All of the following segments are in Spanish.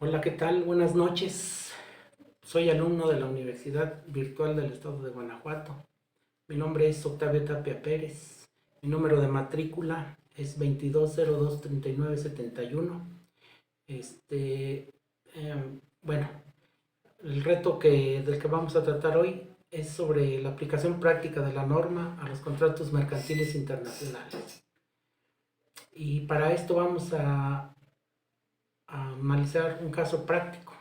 Hola, ¿qué tal? Buenas noches. Soy alumno de la Universidad Virtual del Estado de Guanajuato. Mi nombre es Octavio Tapia Pérez. Mi número de matrícula es 22023971. Bueno, el reto del que vamos a tratar hoy es sobre la aplicación práctica de la norma a los contratos mercantiles internacionales. Y para esto vamos a analizar un caso práctico.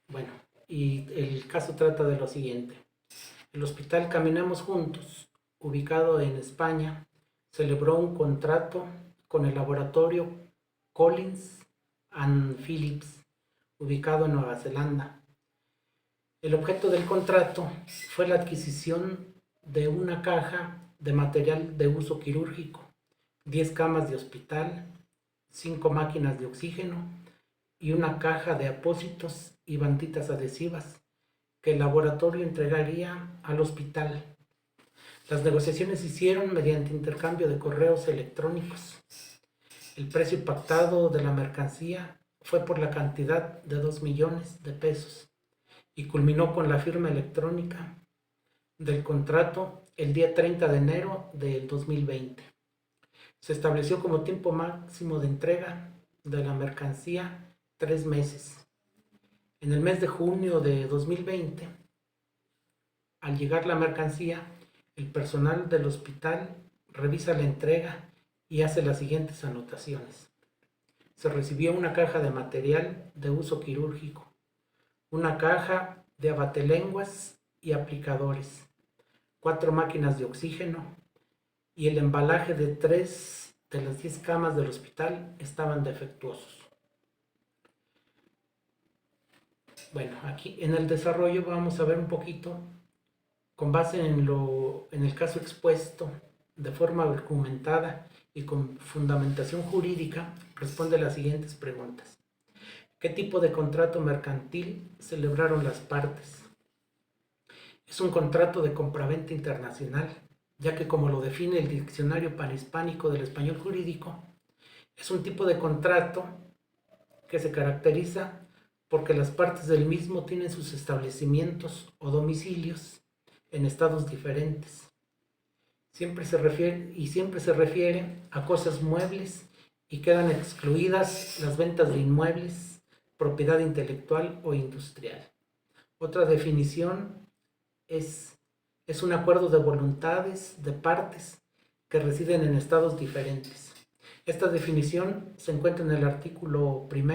Bueno, y el caso trata de lo siguiente. El hospital Caminemos Juntos, ubicado en España, celebró un contrato con el laboratorio Collins and Phillips, ubicado en Nueva Zelanda. El objeto del contrato fue la adquisición de una caja de material de uso quirúrgico, 10 camas de hospital, 5 máquinas de oxígeno y una caja de apósitos y banditas adhesivas que el laboratorio entregaría al hospital. Las negociaciones se hicieron mediante intercambio de correos electrónicos. El precio pactado de la mercancía fue por la cantidad de 2 millones de pesos y culminó con la firma electrónica del contrato el día 30 de enero del 2020. Se estableció como tiempo máximo de entrega de la mercancía 3 meses. En el mes de junio de 2020, al llegar la mercancía, el personal del hospital revisa la entrega y hace las siguientes anotaciones. Se recibió una caja de material de uso quirúrgico, una caja de abatelenguas y aplicadores, 4 máquinas de oxígeno y el embalaje de 3 de las 10 camas del hospital estaban defectuosos. Bueno, aquí en el desarrollo vamos a ver un poquito, con base en el caso expuesto, de forma argumentada y con fundamentación jurídica, responde las siguientes preguntas. ¿Qué tipo de contrato mercantil celebraron las partes? Es un contrato de compraventa internacional, ya que como lo define el Diccionario Panhispánico del Español Jurídico, es un tipo de contrato que se caracteriza porque las partes del mismo tienen sus establecimientos o domicilios en estados diferentes. Siempre se refiere a cosas muebles y quedan excluidas las ventas de inmuebles, propiedad intelectual o industrial. Otra definición es un acuerdo de voluntades de partes que residen en estados diferentes. Esta definición se encuentra en el artículo 1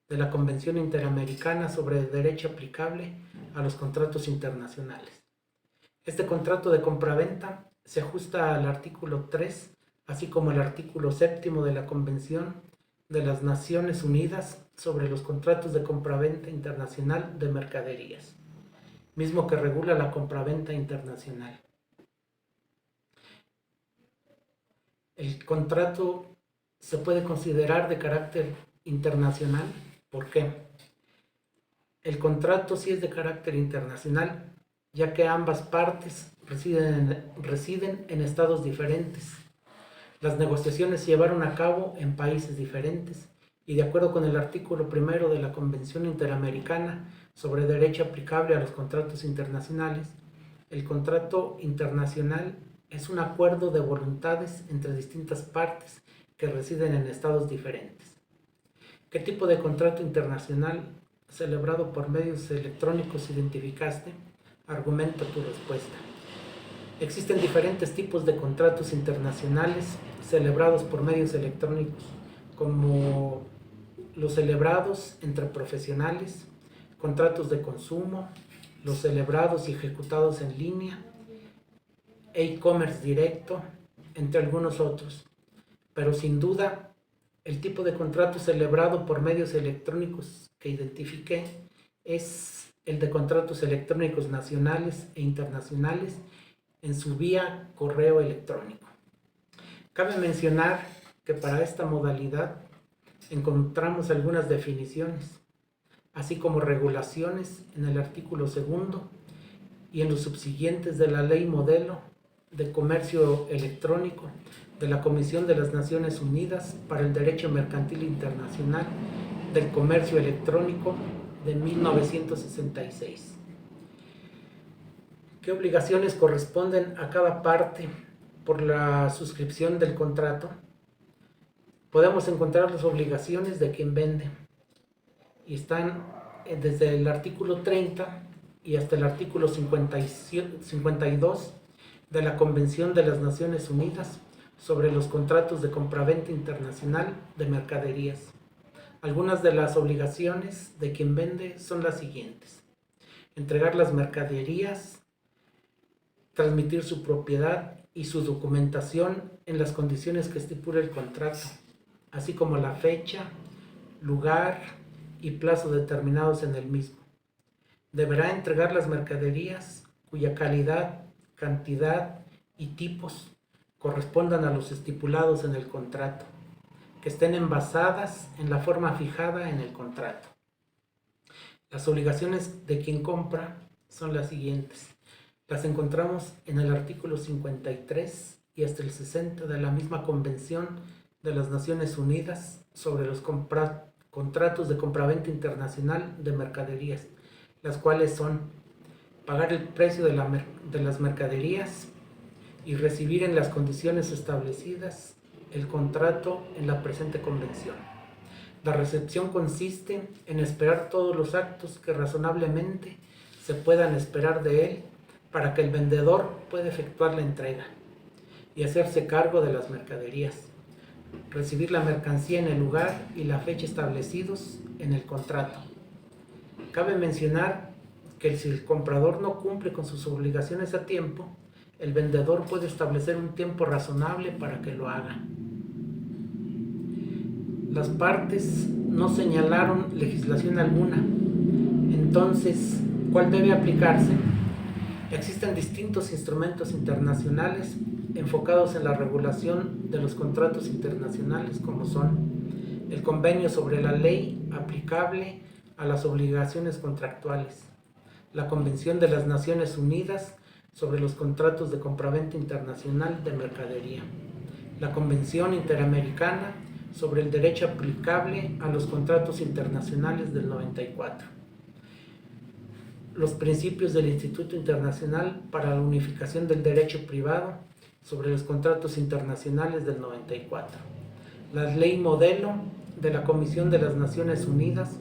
de la Convención Interamericana sobre Derecho Aplicable a los Contratos Internacionales. Este contrato de compraventa se ajusta al artículo 3, así como el artículo 7 de la Convención de las Naciones Unidas sobre los contratos de compraventa internacional de mercaderías, mismo que regula la compraventa internacional. El contrato se puede considerar de carácter internacional. ¿Por qué? El contrato sí es de carácter internacional, ya que ambas partes residen en estados diferentes. Las negociaciones se llevaron a cabo en países diferentes y de acuerdo con el artículo 1 de la Convención Interamericana sobre Derecho Aplicable a los Contratos Internacionales, el contrato internacional es un acuerdo de voluntades entre distintas partes que residen en estados diferentes. ¿Qué tipo de contrato internacional celebrado por medios electrónicos identificaste? Argumenta tu respuesta. Existen diferentes tipos de contratos internacionales celebrados por medios electrónicos, como los celebrados entre profesionales, contratos de consumo, los celebrados y ejecutados en línea, e-commerce directo, entre algunos otros. Pero sin duda, el tipo de contrato celebrado por medios electrónicos que identifiqué es el de contratos electrónicos nacionales e internacionales en su vía correo electrónico. Cabe mencionar que para esta modalidad encontramos algunas definiciones, así como regulaciones en el artículo 2 y en los subsiguientes de la Ley Modelo de Comercio Electrónico de la Comisión de las Naciones Unidas para el Derecho Mercantil Internacional del Comercio Electrónico de 1966. ¿Qué obligaciones corresponden a cada parte por la suscripción del contrato? Podemos encontrar las obligaciones de quien vende y están desde el artículo 30 y hasta el artículo 52 de la Convención de las Naciones Unidas sobre los contratos de compraventa internacional de mercaderías. Algunas de las obligaciones de quien vende son las siguientes: entregar las mercaderías, transmitir su propiedad y su documentación en las condiciones que estipula el contrato, así como la fecha, lugar y plazo determinados en el mismo. Deberá entregar las mercaderías cuya calidad, cantidad y tipos correspondan a los estipulados en el contrato, que estén envasadas en la forma fijada en el contrato. Las obligaciones de quien compra son las siguientes. Las encontramos en el artículo 53 y hasta el 60 de la misma Convención de las Naciones Unidas sobre los contratos de compraventa internacional de mercaderías, las cuales son pagar el precio de las mercaderías y recibir en las condiciones establecidas el contrato en la presente convención. La recepción consiste en esperar todos los actos que razonablemente se puedan esperar de él para que el vendedor pueda efectuar la entrega y hacerse cargo de las mercaderías, recibir la mercancía en el lugar y la fecha establecidos en el contrato. Cabe mencionar que si el comprador no cumple con sus obligaciones a tiempo, el vendedor puede establecer un tiempo razonable para que lo haga. Las partes no señalaron legislación alguna. Entonces, ¿cuál debe aplicarse? Existen distintos instrumentos internacionales enfocados en la regulación de los contratos internacionales, como son el Convenio sobre la Ley aplicable a las obligaciones contractuales, la Convención de las Naciones Unidas sobre los contratos de compraventa internacional de mercadería, la Convención Interamericana sobre el derecho aplicable a los contratos internacionales del 94, los principios del Instituto Internacional para la Unificación del Derecho Privado sobre los contratos internacionales del 94, la Ley Modelo de la Comisión de las Naciones Unidas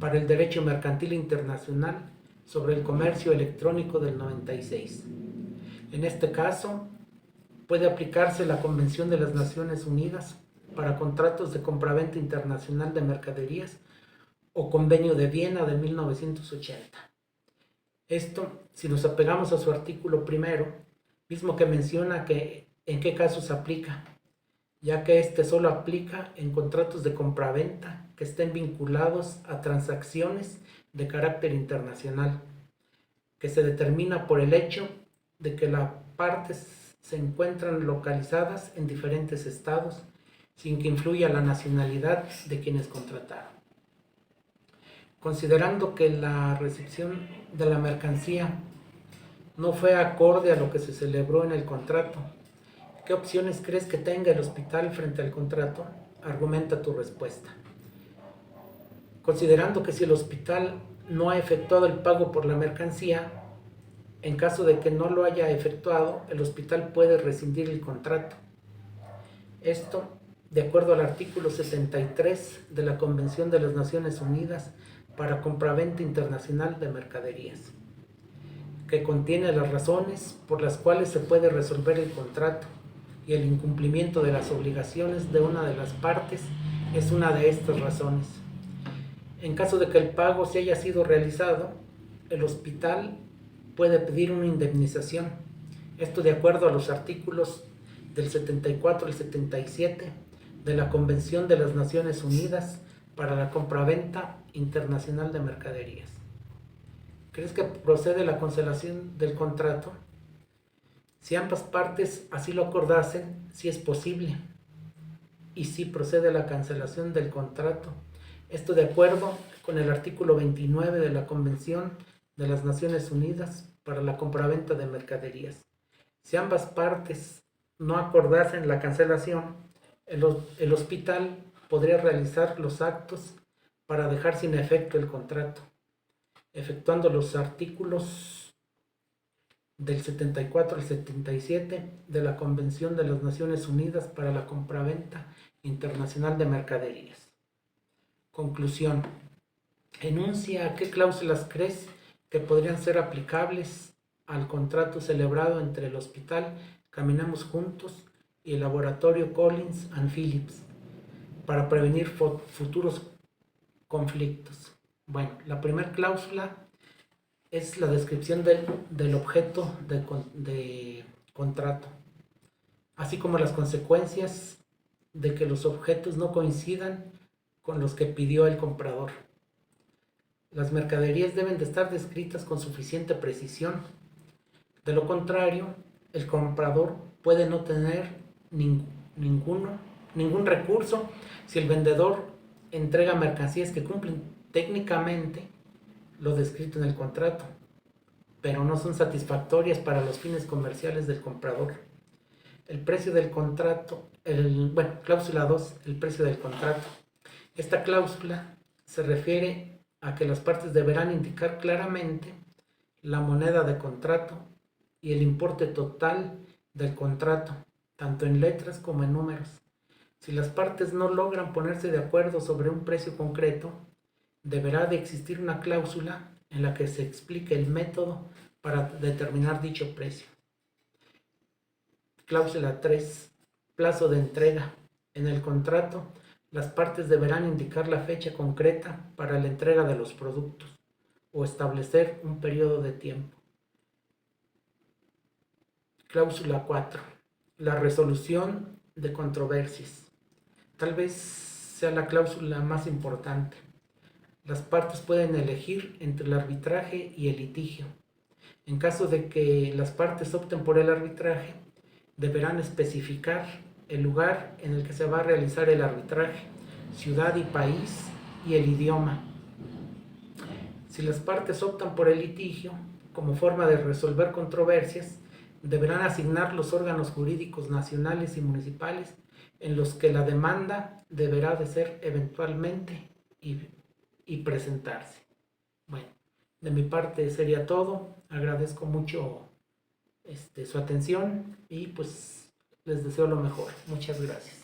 para el Derecho Mercantil Internacional sobre el Comercio Electrónico del 96. En este caso, puede aplicarse la Convención de las Naciones Unidas para contratos de compraventa internacional de mercaderías o Convenio de Viena de 1980. Esto, si nos apegamos a su artículo primero, mismo que menciona que en qué casos aplica, ya que este solo aplica en contratos de compraventa que estén vinculados a transacciones de carácter internacional, que se determina por el hecho de que las partes se encuentran localizadas en diferentes estados, sin que influya la nacionalidad de quienes contrataron. Considerando que la recepción de la mercancía no fue acorde a lo que se celebró en el contrato, ¿qué opciones crees que tenga el hospital frente al contrato? Argumenta tu respuesta. Considerando que si el hospital no ha efectuado el pago por la mercancía, en caso de que no lo haya efectuado, el hospital puede rescindir el contrato. Esto, de acuerdo al artículo 73 de la Convención de las Naciones Unidas para compraventa internacional de mercaderías, que contiene las razones por las cuales se puede resolver el contrato, y el incumplimiento de las obligaciones de una de las partes es una de estas razones. En caso de que el pago se haya sido realizado, el hospital puede pedir una indemnización. Esto de acuerdo a los artículos del 74 al 77 de la Convención de las Naciones Unidas para la compraventa internacional de mercaderías. ¿Crees que procede la cancelación del contrato? Si ambas partes así lo acordasen, sí es posible. Y sí procede la cancelación del contrato. Esto de acuerdo con el artículo 29 de la Convención de las Naciones Unidas para la compraventa de mercaderías. Si ambas partes no acordasen la cancelación, el hospital podría realizar los actos para dejar sin efecto el contrato, efectuando los artículos del 74 al 77 de la Convención de las Naciones Unidas para la Compraventa Internacional de Mercaderías. Conclusión. Enuncia qué cláusulas crees que podrían ser aplicables al contrato celebrado entre el Hospital Caminamos Juntos y el Laboratorio Collins and Phillips para prevenir futuros conflictos. Bueno, la primera cláusula es la descripción del objeto de contrato, así como las consecuencias de que los objetos no coincidan con los que pidió el comprador. Las mercaderías deben de estar descritas con suficiente precisión. De lo contrario, el comprador puede no tener ningún recurso si el vendedor entrega mercancías que cumplen técnicamente lo descrito en el contrato, pero no son satisfactorias para los fines comerciales del comprador. El precio del contrato, cláusula 2, el precio del contrato. Esta cláusula se refiere a que las partes deberán indicar claramente la moneda de contrato y el importe total del contrato, tanto en letras como en números. Si las partes no logran ponerse de acuerdo sobre un precio concreto, deberá de existir una cláusula en la que se explique el método para determinar dicho precio. Cláusula 3. Plazo de entrega. En el contrato, las partes deberán indicar la fecha concreta para la entrega de los productos o establecer un periodo de tiempo. Cláusula 4. La resolución de controversias. Tal vez sea la cláusula más importante. Las partes pueden elegir entre el arbitraje y el litigio. En caso de que las partes opten por el arbitraje, deberán especificar el lugar en el que se va a realizar el arbitraje, ciudad y país y el idioma. Si las partes optan por el litigio, como forma de resolver controversias, deberán asignar los órganos jurídicos nacionales y municipales en los que la demanda deberá de ser eventualmente y presentarse. Bueno, de mi parte sería todo. Agradezco mucho su atención y pues les deseo lo mejor. Muchas gracias.